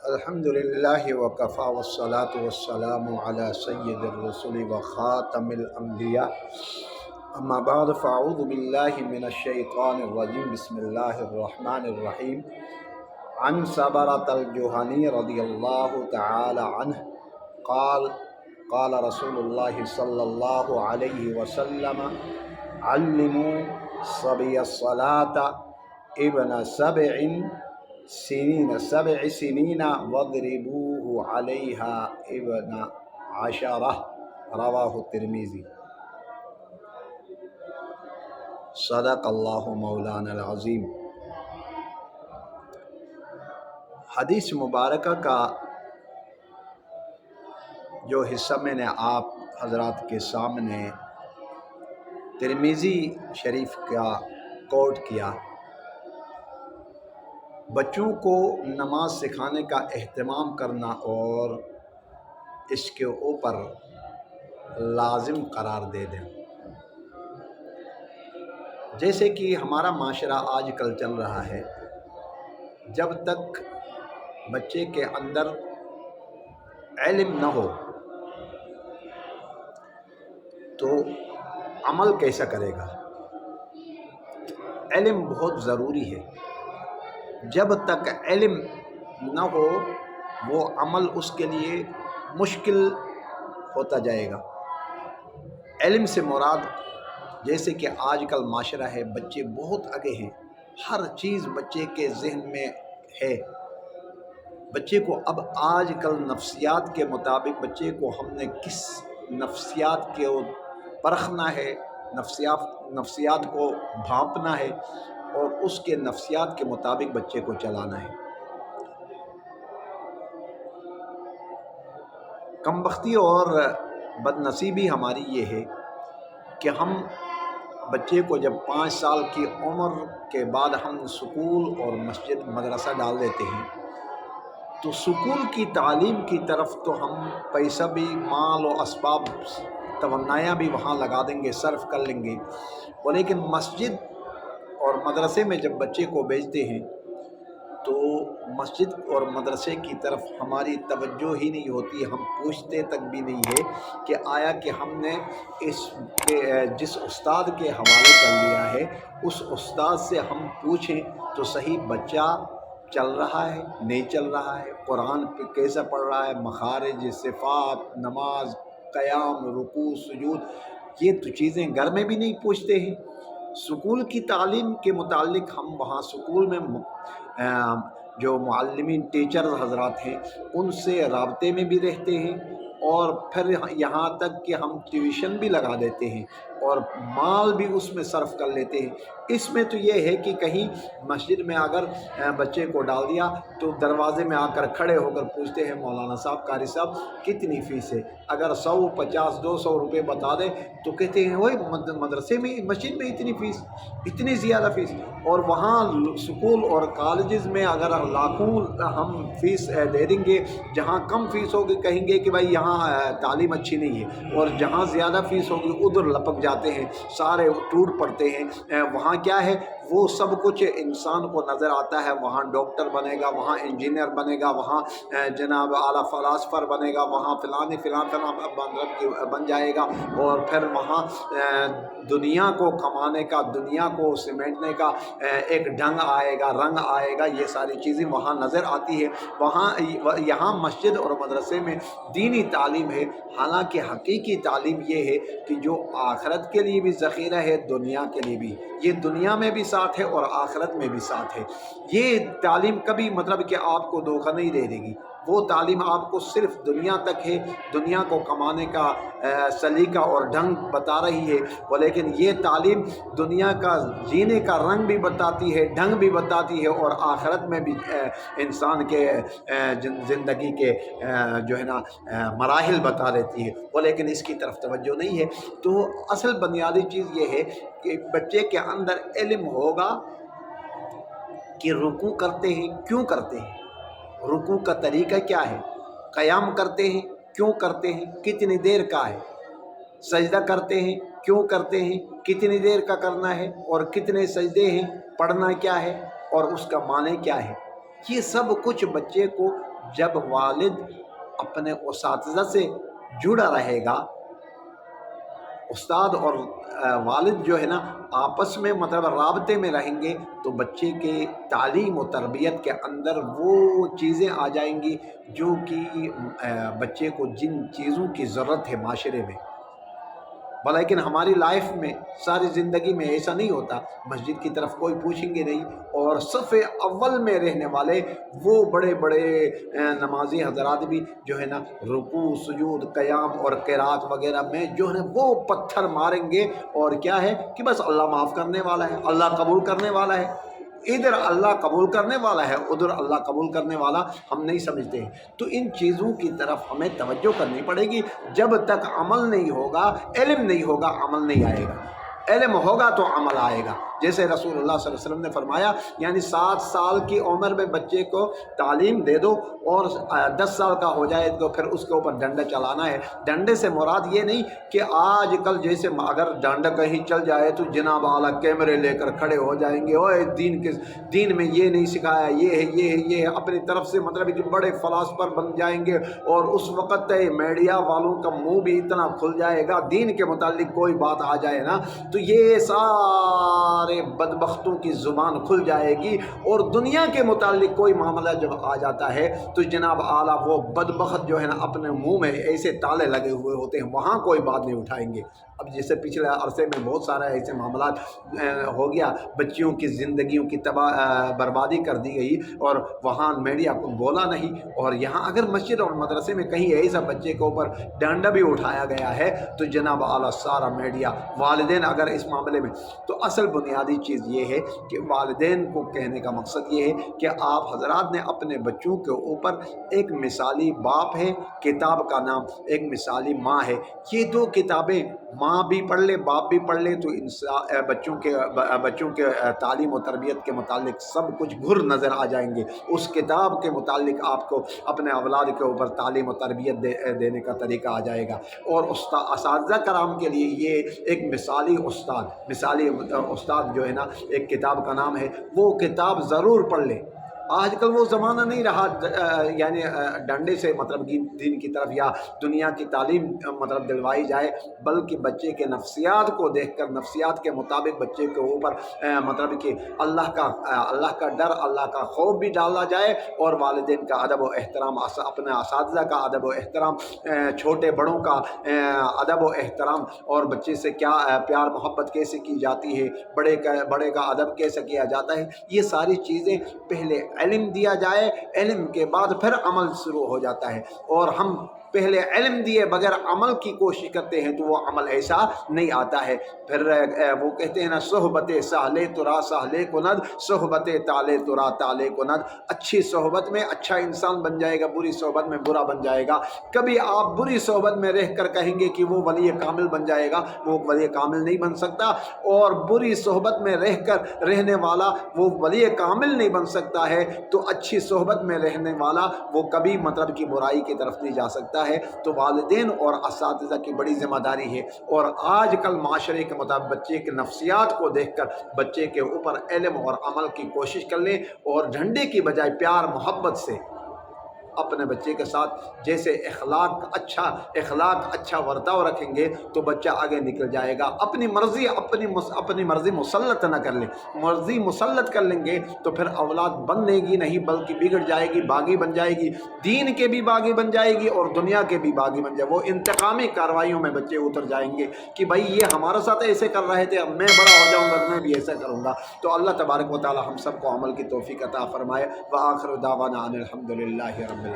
الحمدللہ وکفا والصلاة والسلام علی سید الرسل وخاتم الانبیاء اما بعد فاعوذ باللہ من الشیطان الرجیم بسم اللہ الرحمن الرحیم عن صبرۃ الجہنی رضی اللہ تعالی عنہ قال قال رسول اللہ صلی اللہ علیہ وسلم علموا صبی الصلاة ابن سبع سنین وضربوه علیها ابن عشرہ رواہ الترمذی۔ صدق اللہ مولانا العظیم۔ حدیث مبارکہ کا جو حصہ میں نے آپ حضرات کے سامنے ترمذی شریف کا کوٹ کیا، بچوں کو نماز سکھانے کا اہتمام کرنا اور اس کے اوپر لازم قرار دے دیں۔ جیسے کہ ہمارا معاشرہ آج کل چل رہا ہے، جب تک بچے کے اندر علم نہ ہو تو عمل کیسا کرے گا؟ علم بہت ضروری ہے۔ جب تک علم نہ ہو وہ عمل اس کے لیے مشکل ہوتا جائے گا۔ علم سے مراد جیسے کہ آج کل معاشرہ ہے، بچے بہت آگے ہیں، ہر چیز بچے کے ذہن میں ہے۔ بچے کو اب آج کل نفسیات کے مطابق بچے کو ہم نے کس نفسیات کے پرکھنا ہے، نفسیات کو بھانپنا ہے اور اس کے نفسیات کے مطابق بچے کو چلانا ہے۔ کم بختی اور بد نصیبی ہماری یہ ہے کہ ہم بچے کو جب 5 سال کی عمر کے بعد ہم سکول اور مسجد مدرسہ ڈال دیتے ہیں تو سکول کی تعلیم کی طرف تو ہم پیسہ بھی، مال و اسباب، توانائیاں بھی وہاں لگا دیں گے، صرف کر لیں گے، لیکن مسجد اور مدرسے میں جب بچے کو بھیجتے ہیں تو مسجد اور مدرسے کی طرف ہماری توجہ ہی نہیں ہوتی، ہم پوچھتے تک بھی نہیں ہے کہ آیا کہ ہم نے جس استاد کے حوالے کر لیا ہے اس استاد سے ہم پوچھیں تو صحیح بچہ چل رہا ہے نہیں چل رہا ہے، قرآن پہ کیسا پڑھ رہا ہے، مخارج، صفات، نماز، قیام، رکوع، سجود، یہ تو چیزیں گھر میں بھی نہیں پوچھتے ہیں۔ سکول کی تعلیم کے متعلق ہم وہاں سکول میں جو معلمین، ٹیچر حضرات ہیں ان سے رابطے میں بھی رہتے ہیں، اور پھر یہاں تک کہ ہم ٹیوشن بھی لگا دیتے ہیں اور مال بھی اس میں صرف کر لیتے ہیں۔ اس میں تو یہ ہے کہ کہیں مسجد میں اگر بچے کو ڈال دیا تو دروازے میں آ کر کھڑے ہو کر پوچھتے ہیں مولانا صاحب، قاری صاحب کتنی فیس ہے؟ اگر 100، 50، 200 روپے بتا دیں تو کہتے ہیں وہی مدرسے میں، مسجد میں اتنی فیس، اتنی زیادہ فیس، اور وہاں سکول اور کالجز میں اگر لاکھوں ہم فیس دے دیں گے، جہاں کم فیس ہوگی کہیں گے کہ بھائی یہاں تعلیم اچھی نہیں ہے، اور جہاں زیادہ فیس ہوگی ادھر لپک جاتے ہیں، سارے ٹوٹ پڑتے ہیں۔ وہاں کیا ہے، وہ سب کچھ انسان کو نظر آتا ہے، وہاں ڈاکٹر بنے گا، وہاں انجینئر بنے گا، وہاں جناب اعلیٰ فلاسفر بنے گا، وہاں فلاں بن جائے گا، اور پھر وہاں دنیا کو کمانے کا، دنیا کو سمیٹنے کا ایک ڈھنگ آئے گا، رنگ آئے گا، یہ ساری چیزیں وہاں نظر آتی ہے۔ یہاں مسجد اور مدرسے میں دینی تعلیم ہے، حالانکہ حقیقی تعلیم یہ ہے کہ جو آخرت کے لیے بھی ذخیرہ ہے، دنیا کے لیے بھی، یہ دنیا میں بھی ساتھ ہے اور آخرت میں بھی ساتھ ہے۔ یہ تعلیم کبھی مطلب کہ آپ کو دھوکہ نہیں دے دے گی، وہ تعلیم آپ کو صرف دنیا تک ہے، دنیا کو کمانے کا سلیقہ اور ڈھنگ بتا رہی ہے، لیکن یہ تعلیم دنیا کا جینے کا رنگ بھی بتاتی ہے، ڈھنگ بھی بتاتی ہے، اور آخرت میں بھی انسان کے زندگی کے جو ہے نا مراحل بتا دیتی ہے، لیکن اس کی طرف توجہ نہیں ہے۔ تو اصل بنیادی چیز یہ ہے کہ بچے کے اندر علم ہوگا کہ رکوع کرتے ہیں کیوں کرتے ہیں، رکوع کا طریقہ کیا ہے، قیام کرتے ہیں کیوں کرتے ہیں، کتنی دیر کا ہے، سجدہ کرتے ہیں کیوں کرتے ہیں، کتنی دیر کا کرنا ہے، اور کتنے سجدے ہیں، پڑھنا کیا ہے، اور اس کا معنی کیا ہے۔ یہ سب کچھ بچے کو جب والد اپنے اساتذہ سے جڑا رہے گا، استاد اور والد جو ہے نا آپس میں مطلب رابطے میں رہیں گے، تو بچے کے تعلیم و تربیت کے اندر وہ چیزیں آ جائیں گی جو کہ بچے کو جن چیزوں کی ضرورت ہے معاشرے میں۔ لیکن ہماری لائف میں ساری زندگی میں ایسا نہیں ہوتا، مسجد کی طرف کوئی پوچھیں گے نہیں، اور صف اول میں رہنے والے وہ بڑے بڑے نمازی حضرات بھی جو ہے نا رکوع سجود قیام اور قرات وغیرہ میں جو ہے وہ پتھر ماریں گے، اور کیا ہے کہ بس اللہ معاف کرنے والا ہے، اللہ قبول کرنے والا ہے۔ ادھر اللہ قبول کرنے والا ہے، ادھر اللہ قبول کرنے والا ہم نہیں سمجھتے ہیں۔ تو ان چیزوں کی طرف ہمیں توجہ کرنی پڑے گی۔ جب تک عمل نہیں ہوگا، علم نہیں ہوگا، عمل نہیں آئے گا۔ علم ہوگا تو عمل آئے گا۔ جیسے رسول اللہ صلی اللہ علیہ وسلم نے فرمایا، یعنی 7 سال کی عمر میں بچے کو تعلیم دے دو، اور 10 سال کا ہو جائے تو پھر اس کے اوپر ڈنڈا چلانا ہے۔ ڈنڈے سے مراد یہ نہیں کہ آج کل جیسے اگر ڈنڈا کہیں چل جائے تو جناب اعلیٰ کیمرے لے کر کھڑے ہو جائیں گے، اوے دین میں یہ نہیں سکھایا، یہ ہے یہ ہے یہ ہے، اپنی طرف سے مطلب کہ بڑے فلاسفر بن جائیں گے، اور اس وقت میڈیا والوں کا منہ بھی اتنا کھل جائے گا، دین کے متعلق کوئی بات آ جائے نا تو یہ سارے بدبختوں کی زبان کھل جائے گی، اور دنیا کے متعلق کوئی معاملہ جب آ جاتا ہے تو جناب اعلیٰ وہ بدبخت جو ہے نا اپنے منہ میں ایسے تالے لگے ہوئے ہوتے ہیں، وہاں کوئی بات نہیں اٹھائیں گے۔ اب جیسے پچھلے عرصے میں بہت سارے ایسے معاملات ہو گیا، بچیوں کی زندگیوں کی بربادی کر دی گئی، اور وہاں میڈیا کو بولا نہیں، اور یہاں اگر مسجد اور مدرسے میں کہیں ایسا بچے کے اوپر ڈنڈا بھی اٹھایا گیا ہے تو جناب اعلیٰ سارا میڈیا، والدین اگر اس معاملے میں، تو اصل بنیادی چیز یہ ہے کہ والدین کو کہنے کا مقصد یہ ہے کہ آپ حضرات نے اپنے بچوں کے اوپر ایک مثالی باپ ہے، کتاب کا نام ایک مثالی ماں ہے، یہ دو کتابیں ماں بھی پڑھ لے باپ بھی پڑھ لے تو بچوں کے تعلیم و تربیت کے متعلق سب کچھ گھر نظر آ جائیں گے۔ اس کتاب کے متعلق آپ کو اپنے اولاد کے اوپر تعلیم و تربیت دینے کا طریقہ آ جائے گا۔ اور اساتذہ کرام کے لیے یہ ایک مثالی استاد جو ہے نا ایک کتاب کا نام ہے، وہ کتاب ضرور پڑھ لیں۔ آج کل وہ زمانہ نہیں رہا یعنی ڈنڈے سے مطلب دین کی طرف یا دنیا کی تعلیم مطلب دلوائی جائے، بلکہ بچے کے نفسیات کو دیکھ کر نفسیات کے مطابق بچے کے اوپر مطلب کہ اللہ کا ڈر، اللہ کا خوف بھی ڈالا جائے، اور والدین کا ادب و احترام، اپنے اساتذہ کا ادب و احترام، چھوٹے بڑوں کا ادب و احترام، اور بچے سے کیا پیار محبت کیسے کی جاتی ہے، بڑے کا ادب کیسے کیا جاتا ہے، یہ ساری چیزیں پہلے علم دیا جائے، علم کے بعد پھر عمل شروع ہو جاتا ہے۔ اور ہم پہلے علم دیے بغیر عمل کی کوشش کرتے ہیں تو وہ عمل ایسا نہیں آتا ہے۔ پھر وہ کہتے ہیں نا، صحبت سہلے ترا سہلے کند، صحبت تالے ترا تالے کند۔ اچھی صحبت میں اچھا انسان بن جائے گا، بری صحبت میں برا بن جائے گا۔ کبھی آپ بری صحبت میں رہ کر کہیں گے کہ وہ ولی کامل بن جائے گا، وہ ولی کامل نہیں بن سکتا، اور بری صحبت میں رہنے والا وہ ولی کامل نہیں بن سکتا ہے، تو اچھی صحبت میں رہنے والا وہ کبھی مطلب کی برائی کی طرف نہیں جا سکتا ہے۔ تو والدین اور اساتذہ کی بڑی ذمہ داری ہے، اور آج کل معاشرے کے مطابق بچے کے نفسیات کو دیکھ کر بچے کے اوپر علم اور عمل کی کوشش کر لیں، اور ڈنڈے کی بجائے پیار محبت سے اپنے بچے کے ساتھ جیسے اخلاق اچھا ورتاؤ رکھیں گے تو بچہ آگے نکل جائے گا۔ اپنی مرضی مسلط نہ کر لیں، مرضی مسلط کر لیں گے تو پھر اولاد بننے گی نہیں بلکہ بگڑ جائے گی، باغی بن جائے گی، دین کے بھی باغی بن جائے گی اور دنیا کے بھی باغی بن جائے گی۔ وہ انتقامی کارروائیوں میں بچے اتر جائیں گے کہ بھائی یہ ہمارے ساتھ ایسے کر رہے تھے، اب میں بڑا ہو جاؤں گا میں بھی ایسا کروں گا۔ تو اللہ تبارک و تعالی ہم سب کو عمل کی توفیق عطا فرمائے۔ وآخر دعوانا ان الحمد للہ رب العالمین۔